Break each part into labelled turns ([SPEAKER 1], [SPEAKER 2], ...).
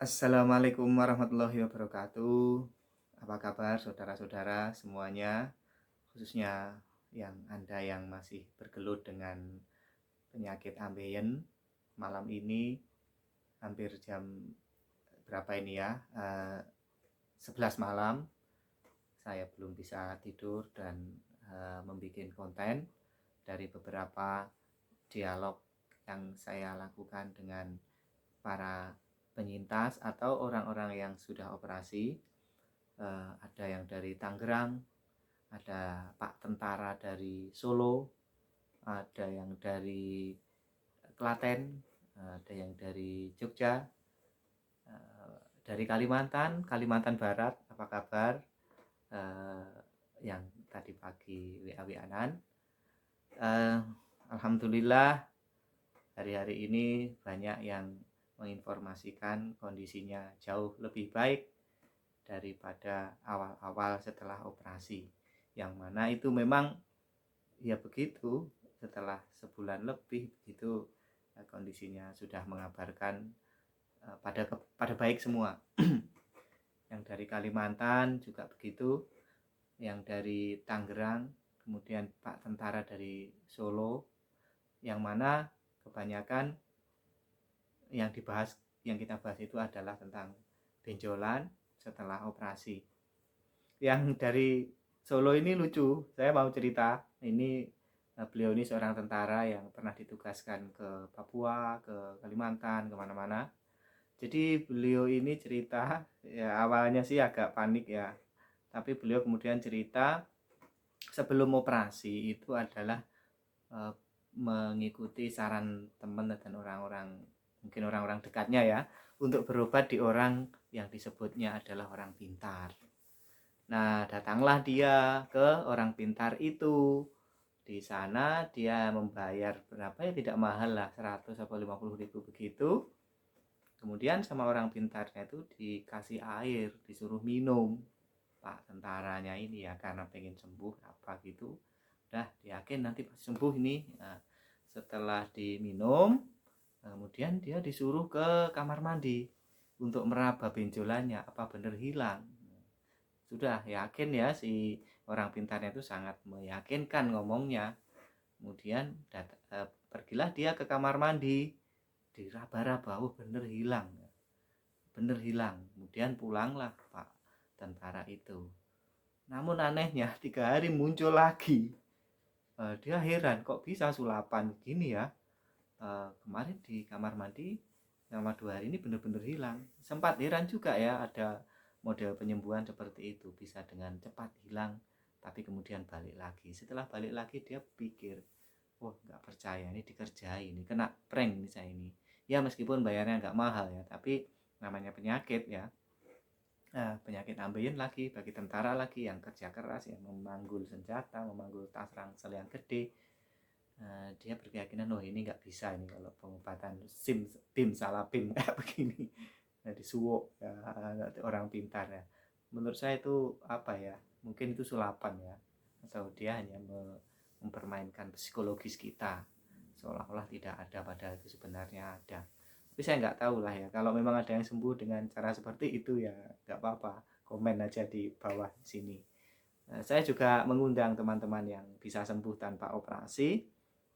[SPEAKER 1] Assalamualaikum warahmatullahi wabarakatuh. Apa kabar saudara-saudara semuanya, khususnya Anda yang masih bergelut dengan penyakit ambeien. Malam ini hampir jam berapa ini ya? 11 malam. Saya belum bisa tidur dan membuat konten dari beberapa dialog yang saya lakukan dengan para penyintas atau orang-orang yang sudah operasi. Ada yang dari Tangerang, ada Pak Tentara dari Solo, ada yang dari Klaten, ada yang dari Jogja, dari Kalimantan Barat. Apa kabar? Yang tadi pagi WA-WA-an. Alhamdulillah hari-hari ini banyak yang menginformasikan kondisinya jauh lebih baik daripada awal-awal setelah operasi, yang mana itu memang ya begitu, setelah sebulan lebih begitu kondisinya sudah mengabarkan pada baik semua. Yang dari Kalimantan juga begitu, yang dari Tangerang, kemudian Pak Tentara dari Solo, yang mana kebanyakan yang kita bahas itu adalah tentang benjolan setelah operasi. Yang dari Solo ini lucu, saya mau cerita. Beliau ini seorang tentara yang pernah ditugaskan ke Papua, ke Kalimantan, kemana-mana. Jadi beliau ini cerita, ya awalnya sih agak panik ya, tapi beliau kemudian cerita sebelum operasi itu adalah mengikuti saran teman dan orang-orang, mungkin orang-orang dekatnya ya, untuk berobat di orang yang disebutnya adalah orang pintar. Nah, datanglah dia ke orang pintar itu. Di sana dia membayar berapa ya, tidak mahal lah, 100 atau 50 ribu begitu. Kemudian sama orang pintarnya itu dikasih air, disuruh minum. Pak tentaranya ini ya karena pengen sembuh apa gitu. Udah yakin nanti pasti sembuh ini. Nah, setelah diminum, kemudian dia disuruh ke kamar mandi untuk meraba benjolannya apa benar hilang. Sudah yakin ya, si orang pintarnya itu sangat meyakinkan ngomongnya. Kemudian pergilah dia ke kamar mandi, diraba-raba, oh bener hilang. Kemudian pulanglah Pak tentara itu. Namun anehnya 3 hari muncul lagi. Dia heran kok bisa sulapan gini ya. Kemarin di kamar mandi selama 2 hari ini benar-benar hilang. Sempat heran juga ya, ada model penyembuhan seperti itu, bisa dengan cepat hilang tapi kemudian balik lagi. Setelah balik lagi dia pikir, oh nggak percaya, ini dikerjain, ini kena prank ini saya ini. Ya meskipun bayarnya nggak mahal ya, tapi namanya penyakit ya. Penyakit ambeien lagi, bagi tentara lagi yang kerja keras, yang memanggul senjata, memanggul tas ransel yang gede. Dia berkeyakinan, oh ini nggak bisa ini kalau pengobatan bim salah bim kayak begini. Nah, disuwok ya, orang pintar ya. Menurut saya itu apa ya, mungkin itu sulapan ya, atau dia hanya mempermainkan psikologis kita seolah-olah tidak ada padahal itu sebenarnya ada. Tapi saya nggak tahu lah ya, kalau memang ada yang sembuh dengan cara seperti itu ya nggak apa-apa, komen aja di bawah sini. Saya juga mengundang teman-teman yang bisa sembuh tanpa operasi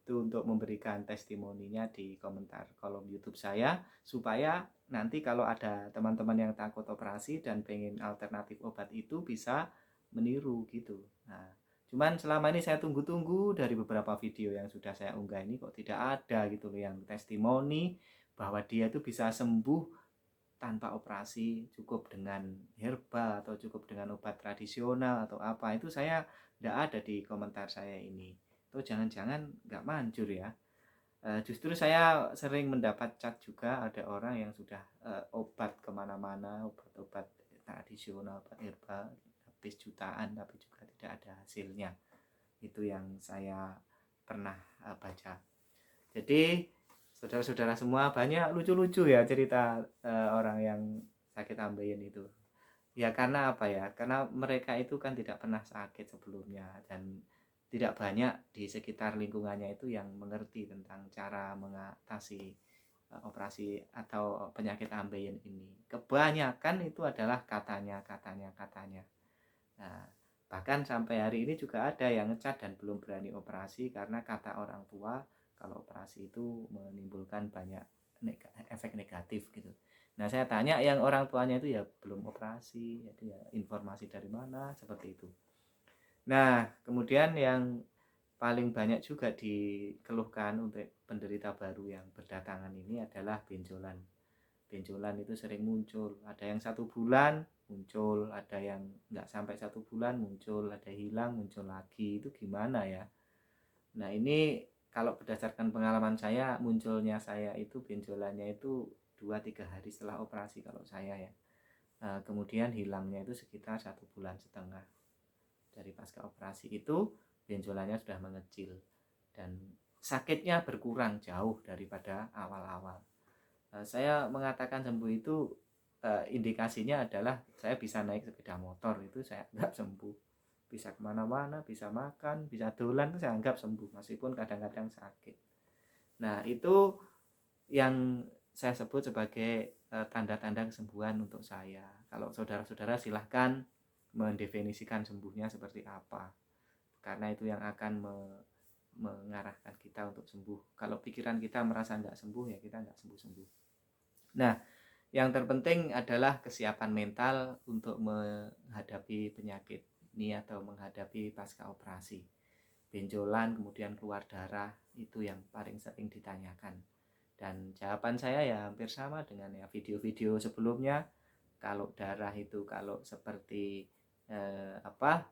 [SPEAKER 1] itu untuk memberikan testimoninya di komentar kolom YouTube saya, supaya nanti kalau ada teman-teman yang takut operasi dan pengen alternatif obat itu bisa meniru gitu. Nah, cuman selama ini saya tunggu-tunggu dari beberapa video yang sudah saya unggah ini kok tidak ada gitu loh yang testimoni bahwa dia itu bisa sembuh tanpa operasi, cukup dengan herbal atau cukup dengan obat tradisional atau apa. Itu saya tidak ada di komentar saya ini. Atau jangan-jangan nggak manjur ya. Justru saya sering mendapat chat juga, ada orang yang sudah obat kemana-mana, obat-obat tradisional, obat herbal, habis jutaan tapi juga tidak ada hasilnya. Itu yang saya pernah baca. Jadi saudara-saudara semua, banyak lucu-lucu ya cerita orang yang sakit ambeien itu. Ya karena apa ya? Karena mereka itu kan tidak pernah sakit sebelumnya dan tidak banyak di sekitar lingkungannya itu yang mengerti tentang cara mengatasi operasi atau penyakit ambeien ini. Kebanyakan itu adalah katanya. Nah, bahkan sampai hari ini juga ada yang ngecat dan belum berani operasi karena kata orang tua kalau operasi itu menimbulkan banyak efek negatif gitu. Nah, saya tanya yang orang tuanya itu ya belum operasi, jadi ya informasi dari mana seperti itu. Nah, kemudian yang paling banyak juga dikeluhkan untuk penderita baru yang berdatangan ini adalah benjolan. Benjolan itu sering muncul, ada yang 1 bulan muncul, ada yang nggak sampai 1 bulan muncul, ada hilang muncul lagi. Itu gimana ya? Nah, ini kalau berdasarkan pengalaman saya, munculnya saya itu benjolannya itu 2-3 hari setelah operasi kalau saya ya. Kemudian hilangnya itu sekitar 1,5 bulan dari pasca operasi itu benjolannya sudah mengecil dan sakitnya berkurang jauh daripada awal-awal. Saya mengatakan sembuh itu indikasinya adalah saya bisa naik sepeda motor, itu saya anggap sembuh. Bisa kemana-mana, bisa makan, bisa dolan, itu saya anggap sembuh meskipun kadang-kadang sakit. Nah, itu yang saya sebut sebagai tanda-tanda kesembuhan untuk saya. Kalau saudara-saudara silahkan mendefinisikan sembuhnya seperti apa, karena itu yang akan mengarahkan kita untuk sembuh. Kalau pikiran kita merasa nggak sembuh, ya kita nggak sembuh-sembuh. Nah, yang terpenting adalah kesiapan mental untuk menghadapi penyakit ini atau menghadapi pasca operasi. Benjolan, kemudian keluar darah, itu yang paling sering ditanyakan. Dan jawaban saya ya hampir sama dengan ya video-video sebelumnya. Kalau darah itu kalau seperti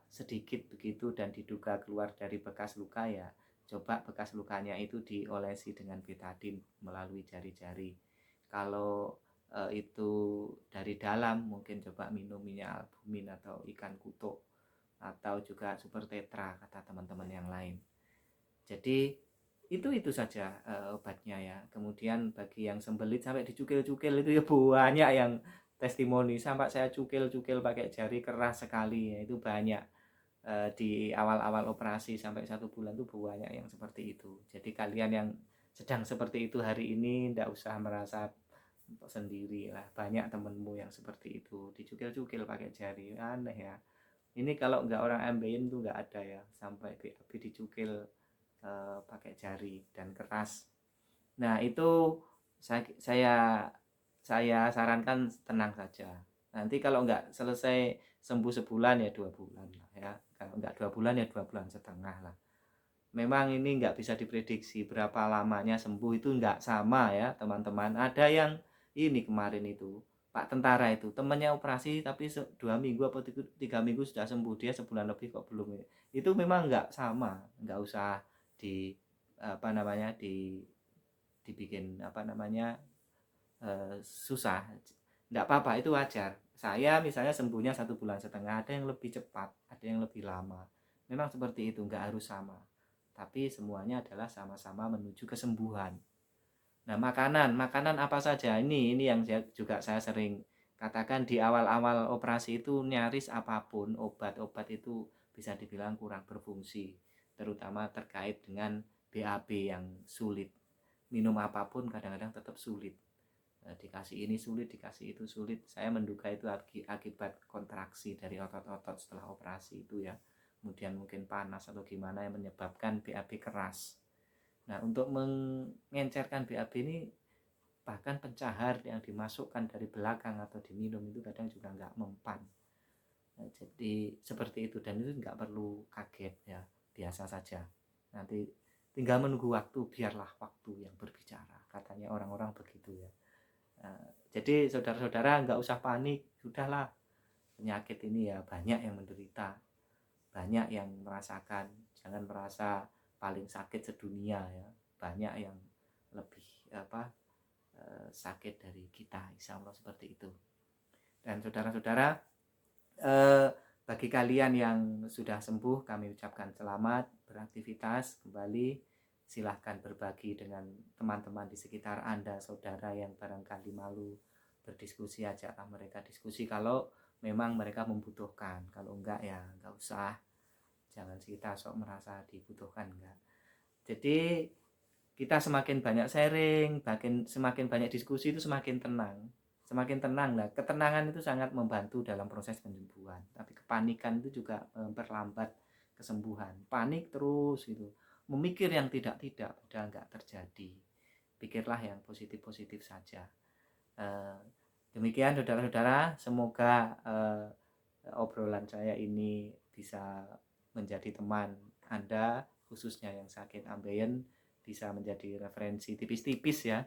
[SPEAKER 1] sedikit begitu dan diduga keluar dari bekas luka, ya coba bekas lukanya itu diolesi dengan betadin melalui jari-jari. Kalau itu dari dalam, mungkin coba minum minyak albumin atau ikan kutuk atau juga super tetra kata teman-teman yang lain. Jadi itu saja obatnya ya. Kemudian bagi yang sembelit sampai dicukil-cukil itu ya banyak yang testimoni, sampai saya cukil-cukil pakai jari keras sekali ya, itu banyak. Di awal-awal operasi sampai 1 bulan tuh banyak yang seperti itu. Jadi kalian yang sedang seperti itu hari ini tidak usah merasa sendiri lah, banyak temenmu yang seperti itu dicukil-cukil pakai jari. Aneh ya, ini kalau nggak orang ambeien tuh nggak ada ya sampai BAB dicukil pakai jari dan keras. Nah, itu saya sarankan tenang saja. Nanti kalau nggak selesai sembuh sebulan ya 2 bulan lah ya. Kalau nggak 2 bulan ya 2,5 bulan lah. Memang ini nggak bisa diprediksi berapa lamanya sembuh, itu nggak sama ya teman-teman. Ada yang ini kemarin itu Pak tentara itu temannya operasi tapi 2 minggu apa 3 minggu sudah sembuh, dia sebulan lebih kok belum. Itu memang nggak sama, nggak usah di apa namanya dibikin susah. Nggak apa-apa, itu wajar. Saya misalnya sembuhnya 1,5 bulan, ada yang lebih cepat, ada yang lebih lama. Memang seperti itu, nggak harus sama. Tapi semuanya adalah sama-sama menuju kesembuhan. Nah, makanan apa saja ini yang saya sering katakan di awal-awal operasi itu, nyaris apapun obat-obat itu bisa dibilang kurang berfungsi, terutama terkait dengan BAB yang sulit. Minum apapun kadang-kadang tetap sulit. Dikasih ini sulit, dikasih itu sulit. Saya menduga itu akibat kontraksi dari otot-otot setelah operasi itu ya. Kemudian mungkin panas atau gimana yang menyebabkan BAB keras. Nah, untuk mengencerkan BAB ini, bahkan pencahar yang dimasukkan dari belakang atau diminum itu kadang juga nggak mempan. Nah, jadi seperti itu, dan itu nggak perlu kaget ya, biasa saja. Nanti tinggal menunggu waktu, biarlah waktu yang berbicara, katanya orang-orang begitu ya. Nah, jadi saudara-saudara nggak usah panik, sudahlah, penyakit ini ya banyak yang menderita, banyak yang merasakan. Jangan merasa paling sakit sedunia ya, banyak yang lebih sakit dari kita, insya Allah seperti itu. Dan saudara-saudara, bagi kalian yang sudah sembuh, kami ucapkan selamat beraktivitas kembali. Silahkan berbagi dengan teman-teman di sekitar Anda, saudara yang barangkali malu berdiskusi, ajaklah mereka diskusi kalau memang mereka membutuhkan. Kalau enggak ya enggak usah, jangan kita sok merasa dibutuhkan, enggak. Jadi Kita semakin banyak sharing, semakin banyak diskusi itu semakin tenang. Semakin tenang. Nah, ketenangan itu sangat membantu dalam proses penyembuhan. Tapi kepanikan itu juga memperlambat kesembuhan. Panik terus gitu. Memikir yang tidak-tidak, udah nggak terjadi. Pikirlah yang positif-positif saja. Demikian saudara-saudara, semoga obrolan saya ini bisa menjadi teman Anda, khususnya yang sakit ambeien, bisa menjadi referensi tipis-tipis ya.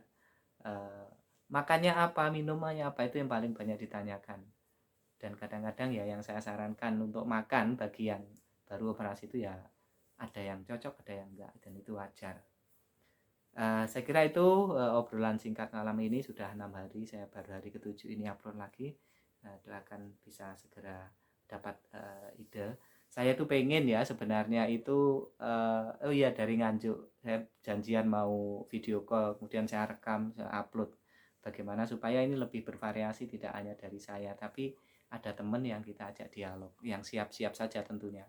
[SPEAKER 1] Makannya apa, minumannya apa, itu yang paling banyak ditanyakan. Dan kadang-kadang ya yang saya sarankan untuk makan bagi yang baru operasi itu ya ada yang cocok, ada yang enggak, dan itu wajar. Saya kira itu obrolan singkat malam ini sudah 6 hari, saya baru hari ke-7 ini upload lagi. Doakan bisa segera dapat ide. Saya tuh pengen ya sebenarnya itu oh iya, dari Nganjuk saya janjian mau video call, kemudian saya rekam, saya upload. Bagaimana supaya ini lebih bervariasi, tidak hanya dari saya, tapi ada teman yang kita ajak dialog, yang siap-siap saja tentunya.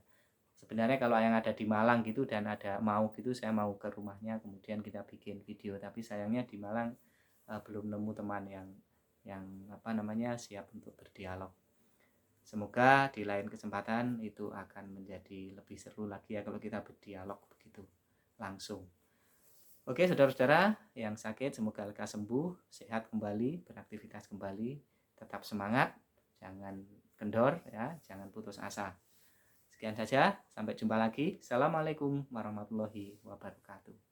[SPEAKER 1] Sebenarnya kalau yang ada di Malang gitu dan ada mau gitu, saya mau ke rumahnya kemudian kita bikin video, tapi sayangnya di Malang belum nemu teman yang apa namanya siap untuk berdialog. Semoga di lain kesempatan itu akan menjadi lebih seru lagi ya kalau kita berdialog begitu langsung. Oke, saudara-saudara yang sakit semoga lekas sembuh, sehat kembali, beraktivitas kembali, tetap semangat, jangan kendor ya, jangan putus asa. Sekian saja, sampai jumpa lagi. Assalamualaikum warahmatullahi wabarakatuh.